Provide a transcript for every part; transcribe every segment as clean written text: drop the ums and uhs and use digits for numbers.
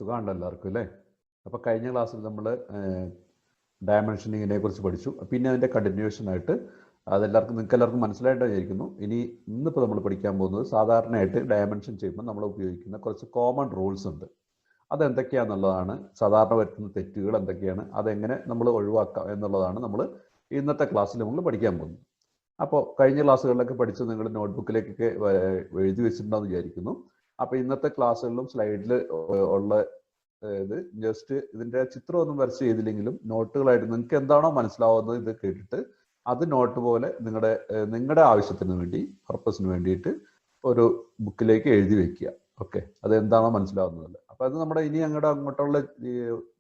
സുഖമുണ്ടോ എല്ലാവർക്കും അല്ലേ? അപ്പോൾ കഴിഞ്ഞ ക്ലാസ്സിൽ നമ്മൾ ഡയമെൻഷനിങ്ങിനെ കുറിച്ച് പഠിച്ചു. പിന്നെ അതിൻ്റെ കണ്ടിന്യൂഷനായിട്ട് നിങ്ങൾക്ക് എല്ലാവർക്കും മനസ്സിലായിട്ട് വിചാരിക്കുന്നു. ഇന്നിപ്പോൾ നമ്മൾ പഠിക്കാൻ പോകുന്നത് സാധാരണയായിട്ട് ഡയമെൻഷൻ ചെയ്യുമ്പോൾ നമ്മൾ ഉപയോഗിക്കുന്ന കുറച്ച് കോമൺ റൂൾസ് ഉണ്ട്. അതെന്തൊക്കെയാണെന്നുള്ളതാണ്, സാധാരണ വരുത്തുന്ന തെറ്റുകൾ എന്തൊക്കെയാണ്, അതെങ്ങനെ നമ്മൾ ഒഴിവാക്കാം എന്നുള്ളതാണ് നമ്മൾ ഇന്നത്തെ ക്ലാസ്സിൽ നമ്മൾ പഠിക്കാൻ പോകുന്നത്. അപ്പോൾ കഴിഞ്ഞ ക്ലാസ്സുകളിലൊക്കെ പഠിച്ച് നിങ്ങൾ നോട്ട്ബുക്കിലേക്കൊക്കെ എഴുതി വെച്ചിട്ടുണ്ടെന്ന് വിചാരിക്കുന്നു. അപ്പോൾ ഇന്നത്തെ ക്ലാസ്സുകളിലും സ്ലൈഡിൽ ഉള്ള ഇത് ജസ്റ്റ് ഇതിൻ്റെ ചിത്രമൊന്നും വരച്ച് ചെയ്തില്ലെങ്കിലും നോട്ടുകളായിട്ട് നിങ്ങൾക്ക് എന്താണോ മനസ്സിലാവുന്നത് ഇത് കേട്ടിട്ട് അത് നോട്ട് പോലെ നിങ്ങളുടെ ആവശ്യത്തിന് വേണ്ടി, പർപ്പസിന് വേണ്ടിയിട്ട് ഒരു ബുക്കിലേക്ക് എഴുതി വെക്കുക. ഓക്കെ, അത് എന്താണോ മനസ്സിലാവുന്നത്. അപ്പോൾ അത് നമ്മുടെ അങ്ങോട്ടുള്ള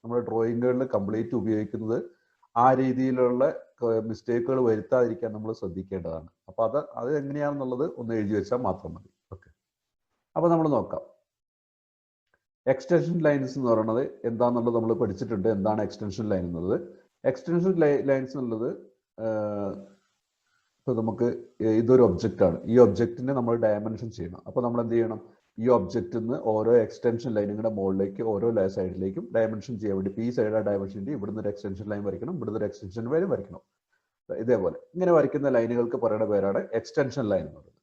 നമ്മുടെ ഡ്രോയിങ്ങുകളിൽ കംപ്ലീറ്റ് ഉപയോഗിക്കുന്നത് ആ രീതിയിലുള്ള മിസ്റ്റേക്കുകൾ വരുത്താതിരിക്കാൻ നമ്മൾ ശ്രദ്ധിക്കേണ്ടതാണ്. അപ്പോൾ അത് എങ്ങനെയാണെന്നുള്ളത് ഒന്ന് എഴുതി വെച്ചാൽ മാത്രം മതി. ഓക്കെ, അപ്പോൾ നമ്മൾ നോക്കാം. എക്സ്റ്റൻഷൻ ലൈൻസ് എന്ന് പറയുന്നത് എന്താണെന്നുള്ളത് നമ്മൾ പഠിച്ചിട്ടുണ്ട്. എന്താണ് എക്സ്റ്റൻഷൻ ലൈൻ എന്നുള്ളത്? എക്സ്റ്റൻഷൻ ലൈൻസ് എന്നുള്ളത് ഇപ്പോൾ നമുക്ക് ഇതൊരു ഒബ്ജക്റ്റാണ്. ഈ ഒബ്ജക്റ്റിനെ നമ്മൾ ഡയമെൻഷൻ ചെയ്യണം. അപ്പോൾ നമ്മൾ എന്ത് ചെയ്യണം? ഈ ഒബ്ജക്റ്റിൽ നിന്ന് ഓരോ എക്സ്റ്റൻഷൻ ലൈനുകളുടെ മുകളിലേക്ക് ഓരോ സൈഡിലേക്കും ഡയമെൻഷൻ ചെയ്യാൻ വേണ്ടി ഈ സൈഡ് ഡയമെൻഷൻ ചെയ്ത് ഇവിടുന്ന് ഒരു എക്സ്റ്റൻഷൻ ലൈൻ വരയ്ക്കണം, ഇവിടുന്ന് ഒരു എക്സ്റ്റൻഷൻ ലൈൻ വരയ്ക്കണം. ഇതേപോലെ ഇങ്ങനെ വരയ്ക്കുന്ന ലൈനുകൾക്ക് പറയുന്ന പേരാണ് എക്സ്റ്റൻഷൻ ലൈൻ എന്ന് പറയുന്നത്.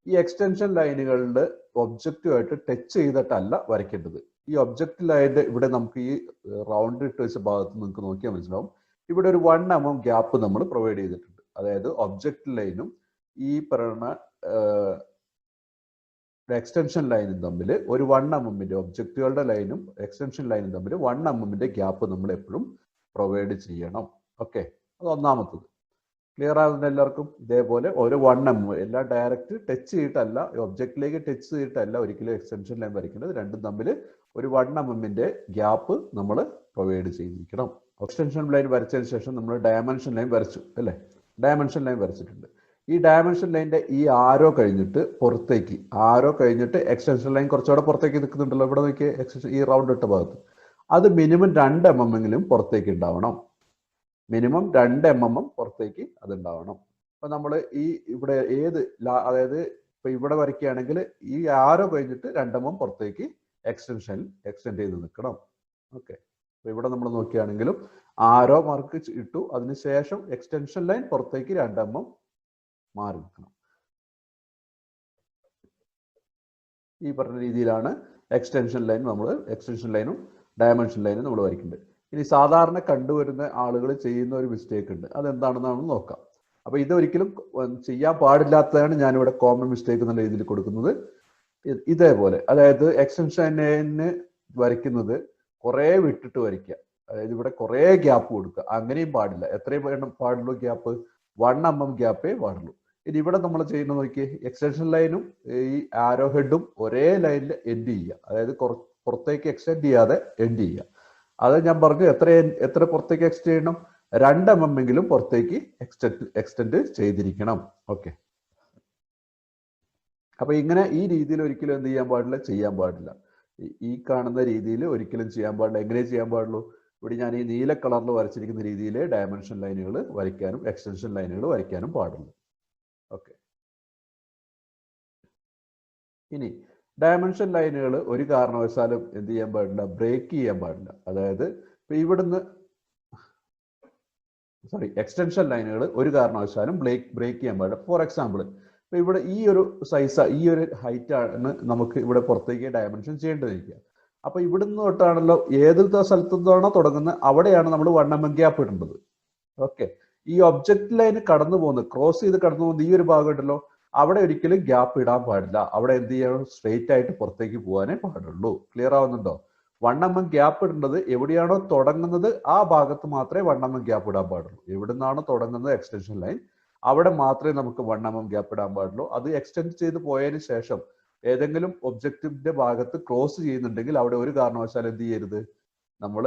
ഈ എക്സ്റ്റൻഷൻ ലൈനുകളിൽ ഒബ്ജക്റ്റുമായിട്ട് ടച്ച് ചെയ്തിട്ടല്ല വരയ്ക്കേണ്ടത്. ഈ ഒബ്ജക്റ്റ് ലൈനിന്റെ ഇവിടെ നമുക്ക് ഈ റൗണ്ട് ഇട്ട് വെച്ച ഭാഗത്ത് നിങ്ങൾക്ക് നോക്കിയാൽ മനസ്സിലാവും. ഇവിടെ ഒരു 1 mm ഗ്യാപ്പ് നമ്മൾ പ്രൊവൈഡ് ചെയ്തിട്ടുണ്ട്. അതായത് ഒബ്ജക്റ്റ് ലൈനും ഈ പറയുന്ന എക്സ്റ്റൻഷൻ ലൈനും തമ്മിൽ ഒരു 1 mm ഒബ്ജക്റ്റുകളുടെ ലൈനും എക്സ്റ്റൻഷൻ ലൈനും തമ്മിൽ 1 mm ഗ്യാപ്പ് നമ്മൾ എപ്പോഴും പ്രൊവൈഡ് ചെയ്യണം. ഓക്കെ, അത് ഒന്നാമത്തത്. ക്ലിയർ ആകുന്ന എല്ലാവർക്കും? ഇതേപോലെ ഒരു 1 mm എല്ലാം ഡയറക്റ്റ് ടച്ച് ചെയ്തിട്ടല്ല, ഒബ്ജക്റ്റിലേക്ക് ടച്ച് ചെയ്തിട്ടല്ല ഒരിക്കലും എക്സ്റ്റൻഷൻ ലൈൻ വരയ്ക്കുന്നത്. രണ്ടും തമ്മിൽ ഒരു 1 mm ഗ്യാപ്പ് നമ്മൾ പ്രൊവൈഡ് ചെയ്തിരിക്കണം. എക്സ്റ്റൻഷൻ ലൈൻ വരച്ചതിന് ശേഷം നമ്മൾ ഡയമെൻഷൻ ലൈൻ വരച്ചു അല്ലേ? ഡയമെൻഷൻ ലൈൻ വരച്ചിട്ടുണ്ട്. ഈ ഡയമെൻഷൻ ലൈനിന്റെ ഈ ആരോ കഴിഞ്ഞിട്ട് പുറത്തേക്ക്, എക്സ്റ്റൻഷൻ ലൈൻ കുറച്ചുകൂടെ പുറത്തേക്ക് നിൽക്കുന്നുണ്ടല്ലോ. ഇവിടെ നോക്കിയ ഈ റൗണ്ട് ഇട്ട ഭാഗത്ത് അത് മിനിമം 2 mm പുറത്തേക്ക് ഉണ്ടാവണം. മിനിമം 2 mm പുറത്തേക്ക് അത് ഉണ്ടാവണം. അപ്പൊ നമ്മൾ ഇവിടെ അതായത് ഇപ്പൊ ഇവിടെ വരയ്ക്കുകയാണെങ്കിൽ ഈ ആരോ കഴിഞ്ഞിട്ട് 2 mm പുറത്തേക്ക് എക്സ്റ്റെൻഡ് ചെയ്ത് നിൽക്കണം. ഓക്കെ, അപ്പൊ ഇവിടെ നമ്മൾ നോക്കുകയാണെങ്കിലും ആരോ മാർക്ക് ഇട്ടു, അതിനുശേഷം എക്സ്റ്റൻഷൻ ലൈൻ പുറത്തേക്ക് 2 mm മാറി നിൽക്കണം. ഈ പറഞ്ഞ രീതിയിലാണ് എക്സ്റ്റൻഷൻ ലൈനും ഡയമെൻഷൻ ലൈനും നമ്മൾ വരയ്ക്കേണ്ടത്. ഇനി സാധാരണ കണ്ടുവരുന്ന ആളുകൾ ചെയ്യുന്ന ഒരു മിസ്റ്റേക്ക് ഉണ്ട്. അതെന്താണെന്നാണ് നോക്കാം. അപ്പൊ ഇതൊരിക്കലും ചെയ്യാൻ പാടില്ലാത്തതാണ് ഞാനിവിടെ കോമൺ മിസ്റ്റേക്ക് എന്നുള്ള രീതിയിൽ കൊടുക്കുന്നത്. ഇതേപോലെ, അതായത് എക്സ്റ്റൻഷൻ ലൈനിന് വരയ്ക്കുന്നത് കുറേ വിട്ടിട്ട് വരയ്ക്കുക. അതായത് ഇവിടെ കുറേ ഗ്യാപ്പ് കൊടുക്കുക. അങ്ങനെയും പാടില്ല. എത്രയും പാടുള്ളൂ ഗ്യാപ്പ്? 1 mm ഗ്യാപ്പേ പാടുള്ളൂ. ഇനി ഇവിടെ നമ്മൾ ചെയ്യുന്നത് നോക്കിയേ, എക്സ്റ്റൻഷൻ ലൈനും ഈ ആരോ ഹെഡും ഒരേ ലൈനിൽ എൻഡ് ചെയ്യുക. അതായത് പുറത്തേക്ക് എക്സ്റ്റെൻഡ് ചെയ്യാതെ എൻഡ് ചെയ്യുക. അത് ഞാൻ പറഞ്ഞു, എത്ര പുറത്തേക്ക് എക്സ്റ്റെൻഡ് ചെയ്യണം? 2 mm എങ്കിലും പുറത്തേക്ക് എക്സ്റ്റെൻഡ് ചെയ്തിരിക്കണം. ഓക്കെ, അപ്പൊ ഇങ്ങനെ ഈ രീതിയിൽ ഒരിക്കലും എന്ത് ചെയ്യാൻ പാടില്ല. ഈ കാണുന്ന രീതിയിൽ ഒരിക്കലും ചെയ്യാൻ പാടില്ല. എങ്ങനെ ചെയ്യാൻ പാടുള്ളൂ? ഇവിടെ ഞാൻ ഈ നീല കളറിൽ വരച്ചിരിക്കുന്ന രീതിയിൽ ഡയമെൻഷൻ ലൈനുകൾ വരയ്ക്കാനും എക്സ്റ്റൻഷൻ ലൈനുകൾ വരയ്ക്കാനും പാടുള്ളൂ. ഓക്കെ, ഇനി ഡയമെൻഷൻ ലൈനുകൾ ഒരു കാരണവശാലും എന്ത് ചെയ്യാൻ പാടില്ല? ബ്രേക്ക് ചെയ്യാൻ പാടില്ല. അതായത് ഇപ്പൊ ഇവിടുന്ന് എക്സ്റ്റൻഷൻ ലൈനുകൾ ഒരു കാരണവശാലും ബ്രേക്ക് ചെയ്യാൻ പാടില്ല. ഫോർ എക്സാമ്പിൾ, ഇപ്പൊ ഇവിടെ ഈ ഒരു ഹൈറ്റ് ആണ് നമുക്ക് ഇവിടെ പുറത്തേക്ക് ഡയമെൻഷൻ ചെയ്യേണ്ടതിരിക്കുക. അപ്പൊ ഇവിടുന്ന് തൊട്ടാണല്ലോ, ഏത് സ്ഥലത്തുനിന്നാണോ തുടങ്ങുന്നത് അവിടെയാണ് നമ്മൾ 1 mm ഗ്യാപ്പ് ഇടേണ്ടത്. ഓക്കെ, ഈ ഒബ്ജക്റ്റ് ലൈന് ക്രോസ് ചെയ്ത് കടന്നു പോകുന്ന ഈ ഒരു ഭാഗം ഉണ്ടല്ലോ, അവിടെ ഒരിക്കലും ഗ്യാപ്പ് ഇടാൻ പാടില്ല. അവിടെ എന്ത് ചെയ്യണം? സ്ട്രെയിറ്റ് ആയിട്ട് പുറത്തേക്ക് പോകാനേ പാടുള്ളൂ. ക്ലിയർ ആവുന്നുണ്ടോ? 1 mm ഗ്യാപ്പ് ഇടേണ്ടത് എവിടെയാണോ തുടങ്ങുന്നത് ആ ഭാഗത്ത് മാത്രമേ 1 mm ഗ്യാപ്പ് ഇടാൻ പാടുള്ളൂ. എവിടുന്നാണോ തുടങ്ങുന്നത് എക്സ്റ്റൻഷൻ ലൈൻ അവിടെ മാത്രമേ നമുക്ക് 1 mm ഗ്യാപ്പ് ഇടാൻ പാടുള്ളൂ. അത് എക്സ്റ്റെൻഡ് ചെയ്ത് പോയതിനു ശേഷം ഏതെങ്കിലും ഒബ്ജക്റ്റിന്റെ ഭാഗത്ത് ക്രോസ് ചെയ്യുന്നുണ്ടെങ്കിൽ അവിടെ ഒരു കാരണവശാലും എന്ത് ചെയ്യരുത്? നമ്മൾ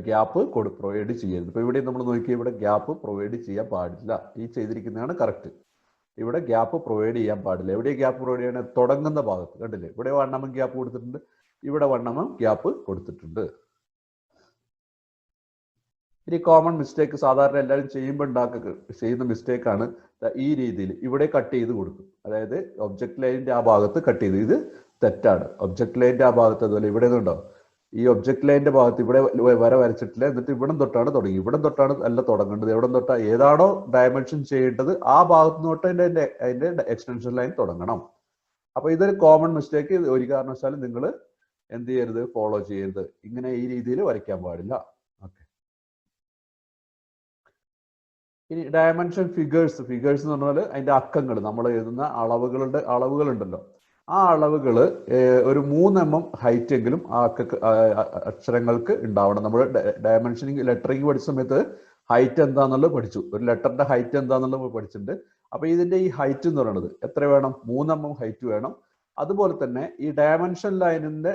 ഗ്യാപ്പ് പ്രൊവൈഡ് ചെയ്യരുത്. ഇപ്പൊ ഇവിടെ നമ്മൾ നോക്കിയാൽ ഇവിടെ ഗ്യാപ്പ് പ്രൊവൈഡ് ചെയ്യാൻ പാടില്ല. ഈ ചെയ്തിരിക്കുന്നതാണ് കറക്റ്റ്. ഇവിടെ ഗ്യാപ്പ് പ്രൊവൈഡ് ചെയ്യാൻ പാടില്ല. എവിടെ ഗ്യാപ്പ് പ്രൊവൈഡ് ചെയ്യണം? തുടങ്ങുന്ന ഭാഗത്ത്. കണ്ടില്ലേ, ഇവിടെ 1 mm ഗ്യാപ്പ് കൊടുത്തിട്ടുണ്ട്, ഇവിടെ 1 mm ഗ്യാപ്പ് കൊടുത്തിട്ടുണ്ട്. ഇനി കോമൺ മിസ്റ്റേക്ക് സാധാരണ എല്ലാവരും ചെയ്യുന്ന മിസ്റ്റേക്കാണ് ഈ രീതിയിൽ ഇവിടെ കട്ട് ചെയ്ത് കൊടുക്കും. അതായത് ഒബ്ജക്റ്റ് ലൈനിന്റെ ആ ഭാഗത്ത് കട്ട് ചെയ്ത്, ഇത് തെറ്റാണ്. ഒബ്ജക്ട് ലൈനിന്റെ ആ ഭാഗത്ത് അതുപോലെ ഇവിടെ നിന്നുണ്ടോ, ഈ ഒബ്ജക്ട് ലൈനിന്റെ ഭാഗത്ത് ഇവിടെ വര വരച്ചിട്ടില്ല, എന്നിട്ട് ഇവിടം തൊട്ടാണ് തുടങ്ങി. ഇവിടം തൊട്ടാണ് അല്ല തുടങ്ങേണ്ടത്. എവിടം തൊട്ടാ ഏതാണോ ഡയമെൻഷൻ ചെയ്യേണ്ടത് ആ ഭാഗത്ത് തൊട്ട് അതിന്റെ എക്സ്റ്റൻഷൻ ലൈൻ തുടങ്ങണം. അപ്പൊ ഇതൊരു കോമൺ മിസ്റ്റേക്ക്. ഒരു കാരണവശാലും നിങ്ങൾ എന്ത് ചെയ്യരുത്, ഫോളോ ചെയ്യരുത്. ഇങ്ങനെ ഈ രീതിയിൽ വരയ്ക്കാൻ പാടില്ല. ഓക്കെ. ഇനി ഡയമെൻഷൻ ഫിഗേഴ്സ് എന്ന് പറഞ്ഞാൽ അതിന്റെ അക്കങ്ങൾ, നമ്മൾ എഴുതുന്ന അളവുകളുണ്ടല്ലോ, ആ അളവുകൾ ഒരു 3 mm ഹൈറ്റ് എങ്കിലും ആ അക്ഷരങ്ങൾക്ക് ഉണ്ടാവണം. നമ്മൾ ഡയമെൻഷനിങ് ലെറ്ററിങ് പഠിച്ച സമയത്ത് ഹൈറ്റ് എന്താണെന്നുള്ളത് പഠിച്ചു. ഒരു ലെറ്ററിന്റെ ഹൈറ്റ് എന്താണെന്നുള്ളത് പഠിച്ചിട്ടുണ്ട്. അപ്പൊ ഇതിന്റെ ഈ ഹൈറ്റ് എന്ന് പറയുന്നത് എത്ര വേണം? 3 mm ഹൈറ്റ് വേണം. അതുപോലെ തന്നെ ഈ ഡയമെൻഷൻ ലൈനിന്റെ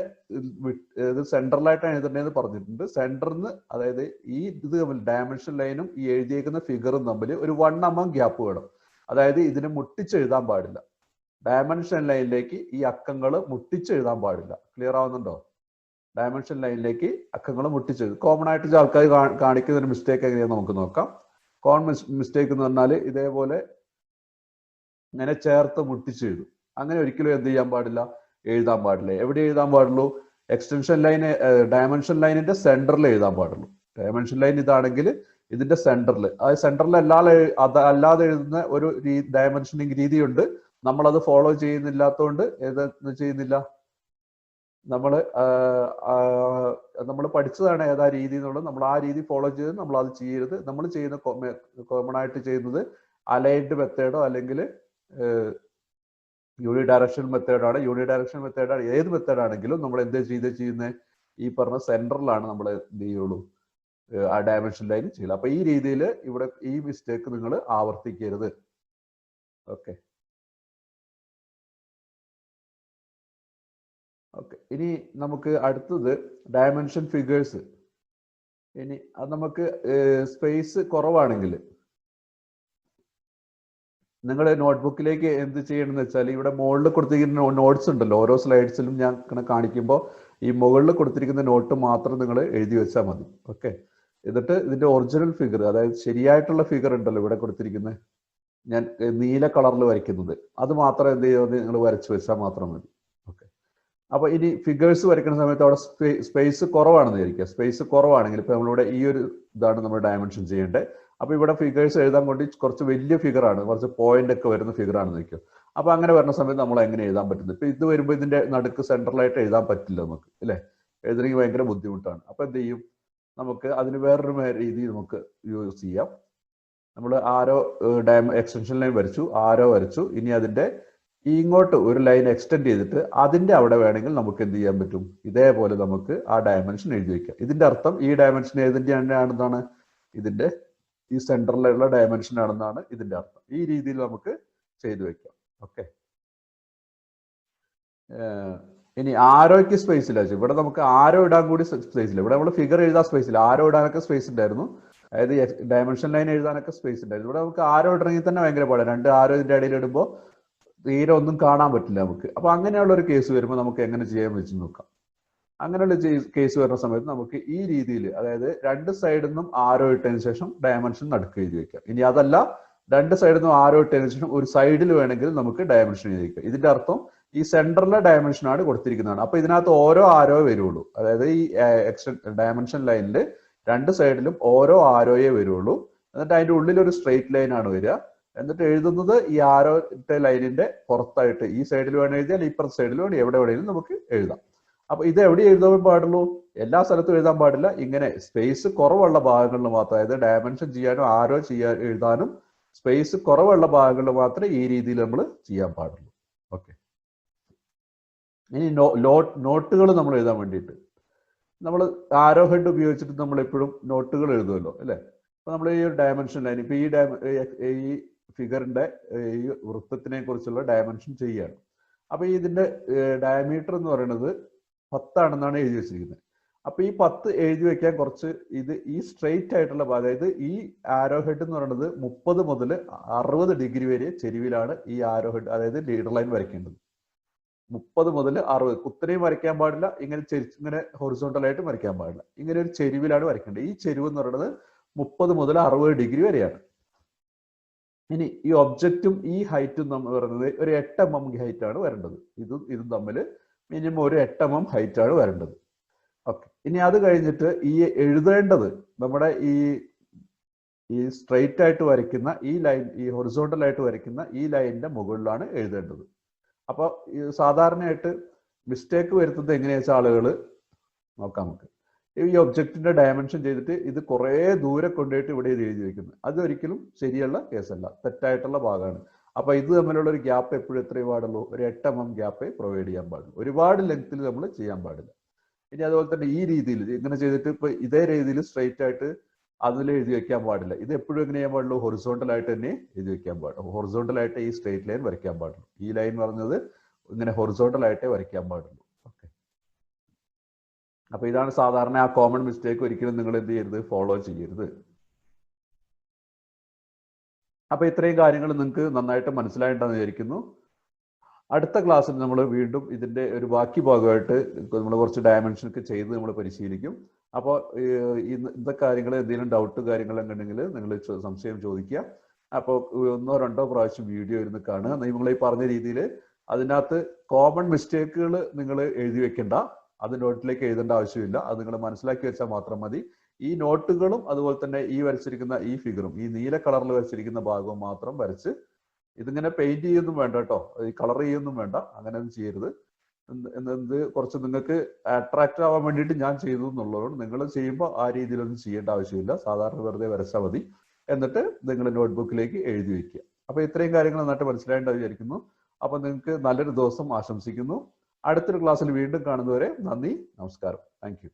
ഇത് സെൻട്രലായിട്ടാണ് എഴുതേണ്ടതെന്ന് പറഞ്ഞിട്ടുണ്ട്. സെന്ററിന്ന്, അതായത് ഈ ഇത് തമ്മിൽ ഡയമെൻഷൻ ലൈനും ഈ എഴുതിയേക്കുന്ന ഫിഗറും തമ്മിൽ ഒരു 1 mm ഗ്യാപ്പ് വേണം. അതായത് ഇതിനെ മുട്ടിച്ചെഴുതാൻ പാടില്ല. ഡയമെൻഷൻ ലൈനിലേക്ക് ഈ അക്കങ്ങൾ മുട്ടിച്ചെഴുതാൻ പാടില്ല. ക്ലിയർ ആവുന്നുണ്ടോ? ഡയമെൻഷൻ ലൈനിലേക്ക് അക്കങ്ങൾ മുട്ടിച്ചെഴുതും. കോമൺ ആയിട്ട് ആൾക്കാർ കാണിക്കുന്ന ഒരു മിസ്റ്റേക്ക് എങ്ങനെയാണെന്ന് നമുക്ക് നോക്കാം. കോമൺ മിസ്റ്റേക്ക് എന്ന് പറഞ്ഞാൽ ഇതേപോലെ ഇങ്ങനെ ചേർത്ത് മുട്ടിച്ചെഴുതും. അങ്ങനെ ഒരിക്കലും എന്ത് ചെയ്യാൻ പാടില്ല, എഴുതാൻ പാടില്ല. എവിടെ എഴുതാൻ പാടുള്ളൂ? എക്സ്റ്റൻഷൻ ലൈൻ, ഡയമെൻഷൻ ലൈനിന്റെ സെന്ററിൽ എഴുതാൻ പാടുള്ളൂ. ഡയമെൻഷൻ ലൈൻ ഇതാണെങ്കിൽ ഇതിന്റെ സെന്ററിൽ, അത് സെന്ററിൽ അല്ലാതെ എഴുതുന്ന ഒരു ഡയമെൻഷനിങ് രീതിയുണ്ട്. നമ്മളത് ഫോളോ ചെയ്യുന്നില്ലാത്തതുകൊണ്ട് ചെയ്യുന്നില്ല. നമ്മൾ പഠിച്ചതാണ് ഏതാ രീതി എന്നുള്ളത്. നമ്മൾ ആ രീതി ഫോളോ ചെയ്ത് നമ്മൾ അത് ചെയ്യരുത്. നമ്മൾ ചെയ്യുന്ന കോമൺ ആയിട്ട് ചെയ്യുന്നത് അലൈൻഡ് മെത്തേഡോ അല്ലെങ്കിൽ യൂണിഡയറക്ഷൻ മെത്തേഡാണ്. യൂണിഡയറക്ഷൻ മെത്തേഡാണ് ഏത് മെത്തേഡാണെങ്കിലും നമ്മൾ എന്ത് ചെയ്യുന്നത്, ഈ പറഞ്ഞ സെന്ററിലാണ് നമ്മൾ എന്ത് ചെയ്യുള്ളൂ, ആ ഡയമെൻഷൻ ലൈൻ ചെയ്യില്ല. അപ്പൊ ഈ രീതിയിൽ ഇവിടെ ഈ മിസ്റ്റേക്ക് നിങ്ങൾ ആവർത്തിക്കരുത്. ഓക്കെ. ഓക്കെ. ഇനി നമുക്ക് അടുത്തത് ഡയമെൻഷൻ ഫിഗേഴ്സ്. ഇനി അത് നമുക്ക് സ്പേസ് കുറവാണെങ്കിൽ നിങ്ങൾ നോട്ട്ബുക്കിലേക്ക് എന്ത് ചെയ്യണമെന്ന് വെച്ചാൽ, ഇവിടെ മുകളിൽ കൊടുത്തിരിക്കുന്ന നോട്ട്സ് ഉണ്ടല്ലോ, ഓരോ സ്ലൈഡ്സിലും ഞാൻ ഇങ്ങനെ കാണിക്കുമ്പോൾ ഈ മുകളിൽ കൊടുത്തിരിക്കുന്ന നോട്ട് മാത്രം നിങ്ങൾ എഴുതി വെച്ചാൽ മതി. ഓക്കെ. എന്നിട്ട് ഇതിന്റെ ഒറിജിനൽ ഫിഗർ, അതായത് ശരിയായിട്ടുള്ള ഫിഗർ ഉണ്ടല്ലോ ഇവിടെ കൊടുത്തിരിക്കുന്നത്, ഞാൻ നീല കളറിൽ വരയ്ക്കുന്നത്, അത് മാത്രം എന്ത് ചെയ്യുന്നത് നിങ്ങൾ വരച്ച് വെച്ചാൽ മാത്രം മതി. ഓക്കെ. അപ്പൊ ഇനി ഫിഗേഴ്സ് വരയ്ക്കുന്ന സമയത്ത് അവിടെ സ്പേസ് കുറവാണെന്ന് വിചാരിക്കുക. സ്പേസ് കുറവാണെങ്കിൽ ഇപ്പൊ നമ്മളിവിടെ ഈ ഒരു ഇതാണ് നമ്മൾ ഡയമെൻഷൻ ചെയ്യേണ്ടത്. അപ്പൊ ഇവിടെ ഫിഗേഴ്സ് എഴുതാൻ വേണ്ടി കുറച്ച് വലിയ ഫിഗറാണ്, കുറച്ച് പോയിന്റ് ഒക്കെ വരുന്ന ഫിഗറാണെന്ന് വെക്കും. അപ്പൊ അങ്ങനെ വരുന്ന സമയത്ത് നമ്മൾ എങ്ങനെ എഴുതാൻ പറ്റുന്നത്? ഇപ്പൊ ഇത് വരുമ്പോൾ ഇതിന്റെ നടുക്ക് സെൻട്രലായിട്ട് എഴുതാൻ പറ്റില്ല നമുക്ക്, അല്ലേ? എഴുതണമെങ്കിൽ ഭയങ്കര ബുദ്ധിമുട്ടാണ്. അപ്പൊ എന്ത് ചെയ്യും, നമുക്ക് അതിന് വേറൊരു രീതി നമുക്ക് യൂസ് ചെയ്യാം. നമ്മൾ ആരോ എക്സ്റ്റൻഷൻ ലൈൻ വരച്ചു, ആരോ വരച്ചു. ഇനി അതിന്റെ ഇങ്ങോട്ട് ഒരു ലൈൻ എക്സ്റ്റെൻഡ് ചെയ്തിട്ട് അതിന്റെ അവിടെ വേണമെങ്കിൽ നമുക്ക് എന്ത് ചെയ്യാൻ പറ്റും, ഇതേപോലെ നമുക്ക് ആ ഡയമെൻഷൻ എഴുതി വെക്കാം. ഇതിന്റെ അർത്ഥം ഈ ഡയമെൻഷൻ ഏതിന്റെ ആണെന്നാണ്, ഇതിന്റെ ഈ സെന്ററിലുള്ള ഡയമെൻഷൻ ആണെന്നാണ് ഇതിന്റെ അർത്ഥം. ഈ രീതിയിൽ നമുക്ക് ചെയ്തു വെക്കാം. ഓക്കെ. ഇനി ആരോയ്ക്ക് സ്പേസ് ഇല്ല. ഇവിടെ നമുക്ക് ആരോ ഇടാൻ കൂടി സ്പേസ് ഇല്ല. ഇവിടെ നമ്മൾ ഫിഗർ എഴുതാൻ സ്പേസ് ഇല്ല, ആരോ ഇടാനൊക്കെ സ്പേസ് ഉണ്ടായിരുന്നു. അതായത് ഡയമെൻഷൻ ലൈൻ എഴുതാനൊക്കെ സ്പേസ് ഉണ്ടായിരുന്നു. ഇവിടെ നമുക്ക് ആരോ ഇടണമെങ്കിൽ തന്നെ ഭയങ്കര പാടാണ്. 2 ആരോ ഇതിന്റെ ഇടയിൽ ഇടുമ്പോൾ തീരെ ഒന്നും കാണാൻ പറ്റില്ല നമുക്ക്. അപ്പൊ അങ്ങനെയുള്ള ഒരു കേസ് വരുമ്പോൾ നമുക്ക് എങ്ങനെ ചെയ്യാൻ വെച്ച് നോക്കാം. അങ്ങനെയുള്ള കേസ് വരുന്ന സമയത്ത് നമുക്ക് ഈ രീതിയിൽ, അതായത് 2 സൈഡിൽ നിന്നും ആരോ ഇട്ടതിന് ശേഷം ഡയമെൻഷൻ നടുക്ക് എഴുതി വെക്കാം. ഇനി അതല്ല, 2 സൈഡിൽ നിന്നും ആരോ ഇട്ടതിന് ശേഷം ഒരു സൈഡിൽ വേണമെങ്കിൽ നമുക്ക് ഡയമെൻഷൻ എഴുതി വെക്കാം. ഇതിന്റെ അർത്ഥം ഈ സെന്ററിലെ ഡയമെൻഷൻ ആണ് കൊടുത്തിരിക്കുന്നതാണ്. അപ്പൊ ഇതിനകത്ത് ഓരോ ആരോ വരുള്ളൂ. അതായത് ഈ ഡയമെൻഷൻ ലൈനിൽ 2 സൈഡിലും ഓരോ ആരോയെ വരുള്ളൂ. എന്നിട്ട് അതിന്റെ ഉള്ളിൽ ഒരു സ്ട്രെയിറ്റ് ലൈൻ ആണ് വരിക. എന്നിട്ട് എഴുതുന്നത് ഈ ആരോത്തെ ലൈനിന്റെ പുറത്തായിട്ട്, ഈ സൈഡിൽ വേണം എഴുതിയാൽ ഇപ്പുറത്തെ സൈഡിൽ വേണം, എവിടെ വേണമെങ്കിലും നമുക്ക് എഴുതാൻ. അപ്പൊ ഇത് എവിടെ എഴുതാൻ പാടുള്ളൂ? എല്ലാ സ്ഥലത്തും എഴുതാൻ പാടില്ല. ഇങ്ങനെ സ്പേസ് കുറവുള്ള ഭാഗങ്ങളിൽ മാത്രം, അതായത് ഡയമെൻഷൻ ചെയ്യാനും ആരോ എഴുതാനും സ്പേസ് കുറവുള്ള ഭാഗങ്ങളിൽ മാത്രമേ ഈ രീതിയിൽ നമ്മൾ ചെയ്യാൻ പാടുള്ളൂ. ഓക്കെ. ഇനി നോട്ടുകൾ നമ്മൾ എഴുതാൻ വേണ്ടിയിട്ട് നമ്മൾ ആരോ ഹെഡ് ഉപയോഗിച്ചിട്ട് നമ്മൾ എപ്പോഴും നോട്ടുകൾ എഴുതുമല്ലോ, അല്ലേ? അപ്പൊ നമ്മൾ ഈ ഒരു ഡയമെൻഷൻ ലൈൻ, ഇപ്പൊ ഈ ഫിഗറിന്റെ ഈ വൃത്തത്തിനെ കുറിച്ചുള്ള ഡയമെൻഷൻ ചെയ്യുകയാണ്. അപ്പൊ ഇതിന്റെ ഡയമീറ്റർ എന്ന് പറയുന്നത് 10 ആണെന്നാണ് എഴുതി വെച്ചിരിക്കുന്നത്. അപ്പൊ ഈ 10 എഴുതി വെക്കാൻ കുറച്ച് ഈ സ്ട്രെയിറ്റ് ആയിട്ടുള്ള, അതായത് ഈ ആരോ ഹെഡ് എന്ന് പറയുന്നത് 30 മുതൽ 60 ഡിഗ്രി വരെ ചെരിവിലാണ് ഈ ആരോ ഹെഡ്, അതായത് ലീഡർ ലൈൻ വരയ്ക്കേണ്ടത്. 30 മുതൽ 60, കുത്തനെയും വരയ്ക്കാൻ പാടില്ല, ഇങ്ങനെ ഹൊറിസോണ്ടൽ ആയിട്ട് വരയ്ക്കാൻ പാടില്ല. ഇങ്ങനെ ഒരു ചെരിവിലാണ് വരയ്ക്കേണ്ടത്. ഈ ചെരിവ് എന്ന് പറയുന്നത് 30 മുതൽ 60 ഡിഗ്രി വരെയാണ്. ഇനി ഈ ഒബ്ജക്റ്റും ഈ ഹൈറ്റും നമ്മൾ പറയുന്നത് ഒരു 8 mm ഹൈറ്റ് ആണ് വരേണ്ടത്. ഇതും തമ്മിൽ മിനിമം ഒരു 8 mm ഹൈറ്റാണ് വരേണ്ടത്. ഓക്കെ, ഇനി അത് കഴിഞ്ഞിട്ട് ഈ എഴുതേണ്ടത് നമ്മുടെ ഈ സ്ട്രെയിറ്റ് ആയിട്ട് വരയ്ക്കുന്ന ഈ ലൈൻ, ഈ ഹൊറിസോണ്ടൽ ആയിട്ട് വരയ്ക്കുന്ന ഈ ലൈനിന്റെ മുകളിലാണ് എഴുതേണ്ടത്. അപ്പോൾ സാധാരണയായിട്ട് മിസ്റ്റേക്ക് വരുത്തുന്നത് എങ്ങനെയാ വെച്ചാൽ ആളുകൾ നോക്കാം. നമുക്ക് ഈ ഒബ്ജക്റ്റിന്റെ ഡയമെൻഷൻ ചെയ്തിട്ട് ഇത് കുറേ ദൂരെ കൊണ്ടുപോയിട്ട് ഇവിടെ ഇത് എഴുതി വെക്കുന്നത്, അതൊരിക്കലും ശരിയുള്ള കേസല്ല, തെറ്റായിട്ടുള്ള ഭാഗമാണ്. അപ്പൊ ഇത് തമ്മിലുള്ള ഒരു ഗ്യാപ്പ് എപ്പോഴും എത്രയും പാടുള്ളൂ, ഒരു 8 mm ഗ്യാപ്പേ പ്രൊവൈഡ് ചെയ്യാൻ പാടുള്ളൂ. ഒരുപാട് ലെങ്ത്തിൽ നമ്മൾ ചെയ്യാൻ പാടില്ല. ഇനി അതുപോലെ തന്നെ ഈ രീതിയിൽ ഇങ്ങനെ ചെയ്തിട്ട് ഇപ്പൊ ഇതേ രീതിയിൽ സ്ട്രെയിറ്റ് ആയിട്ട് അതിൽ എഴുതി വെക്കാൻ പാടില്ല. ഇത് എപ്പോഴും എങ്ങനെ ചെയ്യാൻ പാടുള്ളൂ, ഹൊറിസോണ്ടൽ ആയിട്ട് തന്നെ എഴുതി വെക്കാൻ പാടുള്ളൂ. ഹൊറിസോണ്ടൽ ആയിട്ട് ഈ സ്ട്രെയിറ്റ് ലൈൻ വരയ്ക്കാൻ പാടുള്ളൂ. ഈ ലൈൻ പറഞ്ഞത് ഇങ്ങനെ ഹൊറിസോണ്ടൽ ആയിട്ടേ വരയ്ക്കാൻ പാടുള്ളൂ. ഓക്കെ, അപ്പൊ ഇതാണ് സാധാരണ ആ കോമൺ മിസ്റ്റേക്ക്. ഒരിക്കലും നിങ്ങൾ എന്ത് ചെയ്യരുത്, ഫോളോ ചെയ്യരുത്. അപ്പൊ ഇത്രയും കാര്യങ്ങൾ നിങ്ങൾക്ക് നന്നായിട്ട് മനസ്സിലായിട്ടുണ്ടെന്ന് വിചാരിക്കുന്നു. അടുത്ത ക്ലാസ്സിൽ നമ്മൾ വീണ്ടും ഇതിന്റെ ഒരു ബാക്കി ഭാഗമായിട്ട് നമ്മൾ കുറച്ച് ഡയമെൻഷൻ ഒക്കെ ചെയ്ത് നമ്മൾ പരിശീലിക്കും. അപ്പോൾ ഇന്നത്തെ കാര്യങ്ങൾ എന്തെങ്കിലും ഡൗട്ട് കാര്യങ്ങളൊക്കെ ഉണ്ടെങ്കിൽ നിങ്ങൾ സംശയം ചോദിക്കുക. അപ്പോൾ 1 or 2 പ്രാവശ്യം വീഡിയോ ഇരുന്ന് കാണുക. നിങ്ങൾ ഈ പറഞ്ഞ രീതിയിൽ അതിനകത്ത് കോമൺ മിസ്റ്റേക്കുകൾ നിങ്ങൾ എഴുതി വെക്കണ്ട, അത് നോട്ടിലേക്ക് എഴുതേണ്ട ആവശ്യമില്ല. അത് നിങ്ങൾ മനസ്സിലാക്കി വെച്ചാൽ മാത്രം മതി. ഈ നോട്ടുകളും അതുപോലെ തന്നെ ഈ വരച്ചിരിക്കുന്ന ഈ ഫിഗറും ഈ നീല കളറിൽ വരച്ചിരിക്കുന്ന ഭാഗവും മാത്രം വരച്ച്, ഇതിങ്ങനെ പെയിന്റ് ചെയ്യൊന്നും വേണ്ട കേട്ടോ, ഈ കളർ ചെയ്യൊന്നും വേണ്ട, അങ്ങനെ ഒന്നും ചെയ്യരുത്. എന്ത് കുറച്ച് നിങ്ങൾക്ക് അട്രാക്റ്റ് ആവാൻ വേണ്ടിയിട്ട് ഞാൻ ചെയ്തു എന്നുള്ളതുകൊണ്ട് നിങ്ങൾ ചെയ്യുമ്പോൾ ആ രീതിയിലൊന്നും ചെയ്യേണ്ട ആവശ്യമില്ല. സാധാരണ വെറുതെ വരച്ചാൽ മതി. എന്നിട്ട് നിങ്ങൾ നോട്ട്ബുക്കിലേക്ക് എഴുതി വയ്ക്കുക. അപ്പോൾ ഇത്രയും കാര്യങ്ങൾ നന്നായിട്ട് മനസ്സിലായിട്ട് വിചാരിക്കുന്നു. അപ്പോൾ നിങ്ങൾക്ക് നല്ലൊരു ദിവസം ആശംസിക്കുന്നു. അടുത്തൊരു ക്ലാസ്സിൽ വീണ്ടും കാണുന്നവരെ നന്ദി, നമസ്കാരം. Thank you.